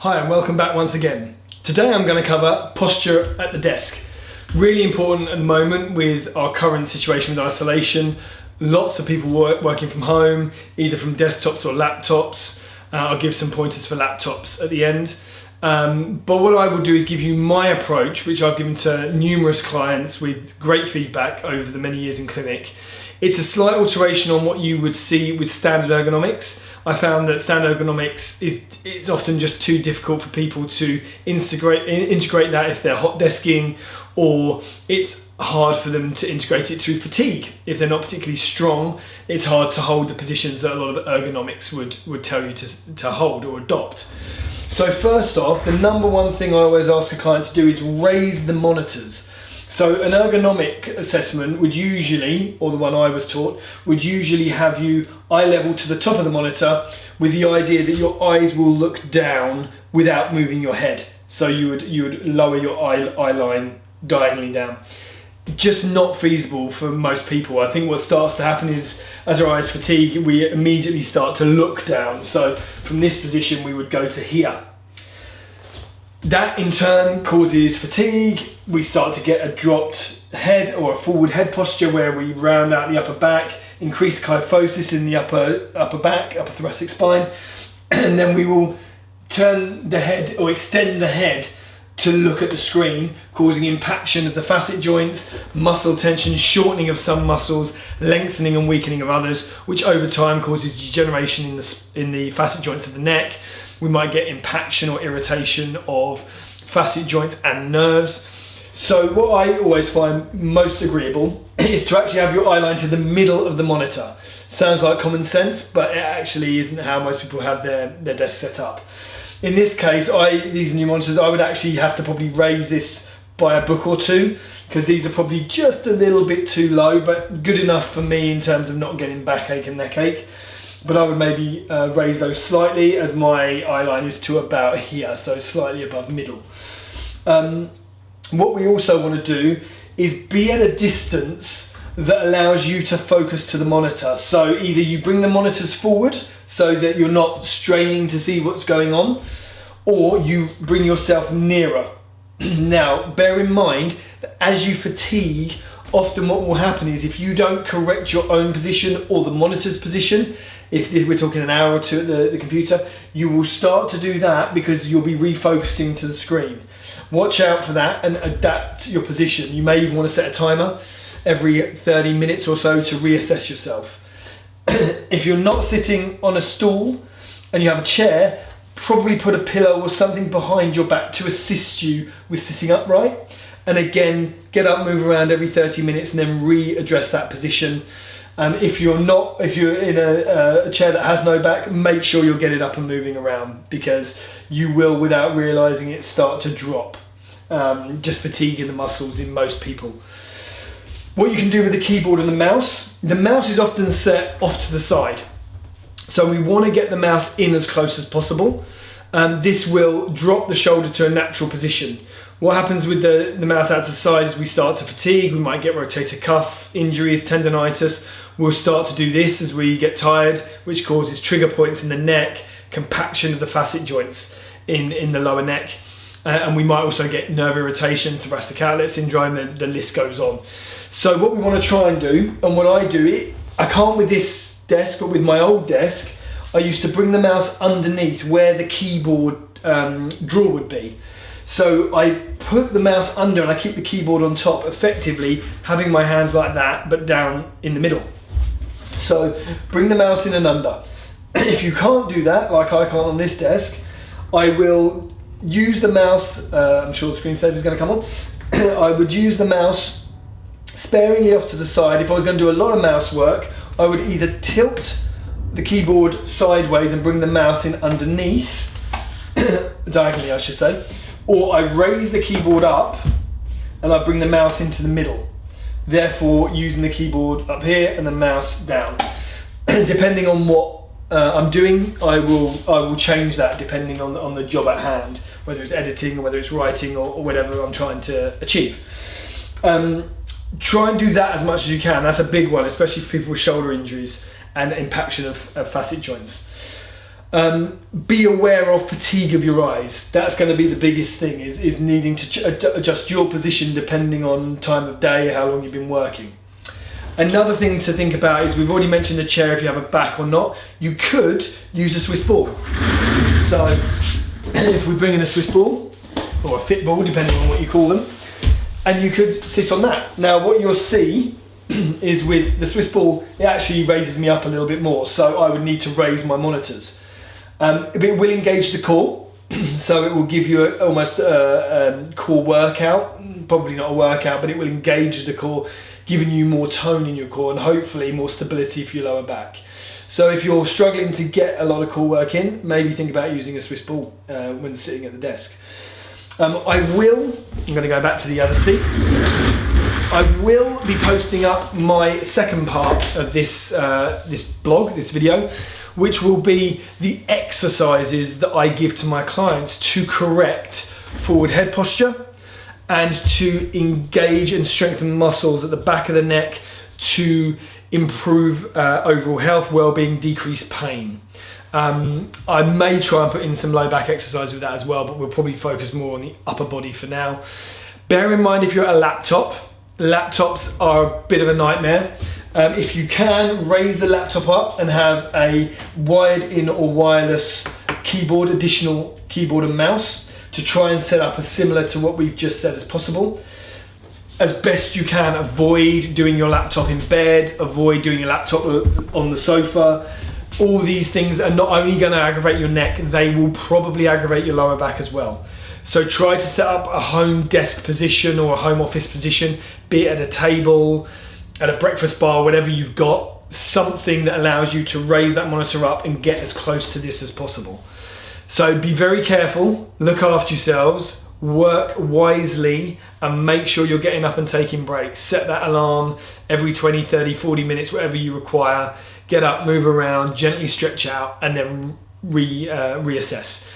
Hi and welcome back once again. Today I'm going to cover posture at the desk. Really important at the moment with our current situation with isolation. Lots of people working from home, either from desktops or laptops. I'll give some pointers for laptops at the end. But what I will do is give you my approach, which I've given to numerous clients with great feedback over the many years in clinic. It's a slight alteration on what you would see with standard ergonomics. I found that standard ergonomics is often just too difficult for people to integrate that if they're hot desking, or it's hard for them to integrate it through fatigue. If they're not particularly strong, it's hard to hold the positions that a lot of ergonomics would tell you to hold or adopt. So first off, the number one thing I always ask a client to do is raise the monitors. So an ergonomic assessment would usually, or the one I was taught, would usually have you eye level to the top of the monitor with the idea that your eyes will look down without moving your head. So you would lower your eye line diagonally down. Just not feasible for most people. I think what starts to happen is as our eyes fatigue, we immediately start to look down. So from this position, we would go to here. That in turn causes fatigue. We start to get a dropped head or a forward head posture where we round out the upper back, increase kyphosis in the upper back, upper thoracic spine, and then we will turn the head or extend the head to look at the screen, causing impaction of the facet joints, muscle tension, shortening of some muscles, lengthening and weakening of others, which over time causes degeneration in the facet joints of the neck. We might get impaction or irritation of facet joints and nerves. So what I always find most agreeable is to actually have your eye line to the middle of the monitor. Sounds like common sense, but it actually isn't how most people have their desk set up. In this case, these new monitors, I would actually have to probably raise this by a book or two, because these are probably just a little bit too low, but good enough for me in terms of not getting backache and neck ache. But I would maybe raise those slightly, as my eye line is to about here, so slightly above middle. What we also want to do is be at a distance that allows you to focus to the monitor. So either you bring the monitors forward so that you're not straining to see what's going on, or you bring yourself nearer. Now, bear in mind that as you fatigue, often what will happen is if you don't correct your own position or the monitor's position, if we're talking an hour or two at the computer, you will start to do that because you'll be refocusing to the screen. Watch out for that and adapt your position. You may even want to set a timer every 30 minutes or so to reassess yourself. If you're not sitting on a stool and you have a chair, probably put a pillow or something behind your back to assist you with sitting upright. And again, get up, move around every 30 minutes and then readdress that position. If you're in a chair that has no back, make sure you're getting up and moving around, because you will, without realizing it, start to drop. Just fatiguing the muscles in most people. What you can do with the keyboard and the mouse is often set off to the side. So we want to get the mouse in as close as possible. This will drop the shoulder to a natural position. What happens with the mouse out to the side is we start to fatigue. We might get rotator cuff injuries, tendonitis. We'll start to do this as we get tired, which causes trigger points in the neck, compaction of the facet joints in the lower neck. And we might also get nerve irritation, thoracic outlet syndrome, the list goes on. So what we want to try and do, and what I do, I can't with this desk, but with my old desk, I used to bring the mouse underneath where the keyboard drawer would be. So I put the mouse under and I keep the keyboard on top, effectively having my hands like that, but down in the middle. So bring the mouse in and under. If you can't do that, like I can't on this desk, I will use the mouse, I'm sure the screensaver is going to come on. I would use the mouse sparingly off to the side. If I was going to do a lot of mouse work, I would either tilt the keyboard sideways and bring the mouse in underneath, diagonally I should say, or I raise the keyboard up and I bring the mouse into the middle, therefore using the keyboard up here and the mouse down. Depending on what I'm doing, I will change that depending on the job at hand, whether it's editing or whether it's writing or whatever I'm trying to achieve. Try and do that as much as you can. That's a big one, especially for people with shoulder injuries and impaction of facet joints. Be aware of fatigue of your eyes. That's going to be the biggest thing, is needing to adjust your position depending on time of day, how long you've been working. Another thing to think about is, we've already mentioned the chair, if you have a back or not. You could use a Swiss ball. So if we bring in a Swiss ball, or a fit ball, depending on what you call them, and you could sit on that. Now what you'll see is, with the Swiss ball, it actually raises me up a little bit more, so I would need to raise my monitors. It will engage the core, so it will give you almost a core workout. Probably not a workout, but it will engage the core, giving you more tone in your core and hopefully more stability for your lower back. So if you're struggling to get a lot of core work in, maybe think about using a Swiss ball when sitting at the desk. I'm going to go back to the other seat. I will be posting up my second part of this this video, which will be the exercises that I give to my clients to correct forward head posture and to engage and strengthen muscles at the back of the neck to improve overall health, well-being, decrease pain. I may try and put in some low back exercise with that as well, but we'll probably focus more on the upper body for now. Bear in mind, if you're at a laptop, laptops are a bit of a nightmare. If you can, raise the laptop up and have a wired in or wireless keyboard, additional keyboard and mouse, to try and set up as similar to what we've just said as possible. As best you can, avoid doing your laptop in bed, avoid doing your laptop on the sofa. All these things are not only going to aggravate your neck, they will probably aggravate your lower back as well. So try to set up a home desk position or a home office position, be it at a table, at a breakfast bar, whatever you've got, something that allows you to raise that monitor up and get as close to this as possible. So be very careful, look after yourselves, work wisely, and make sure you're getting up and taking breaks. Set that alarm every 20, 30, 40 minutes, whatever you require. Get up, move around, gently stretch out, and then reassess.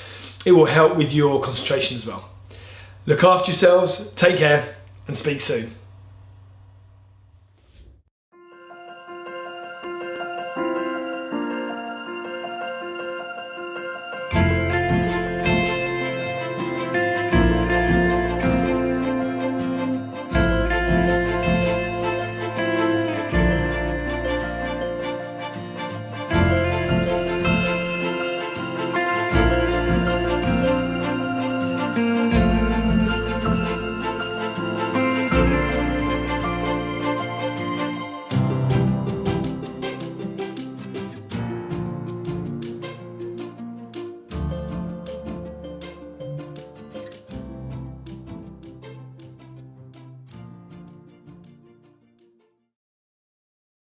It will help with your concentration as well. Look after yourselves, take care, and speak soon.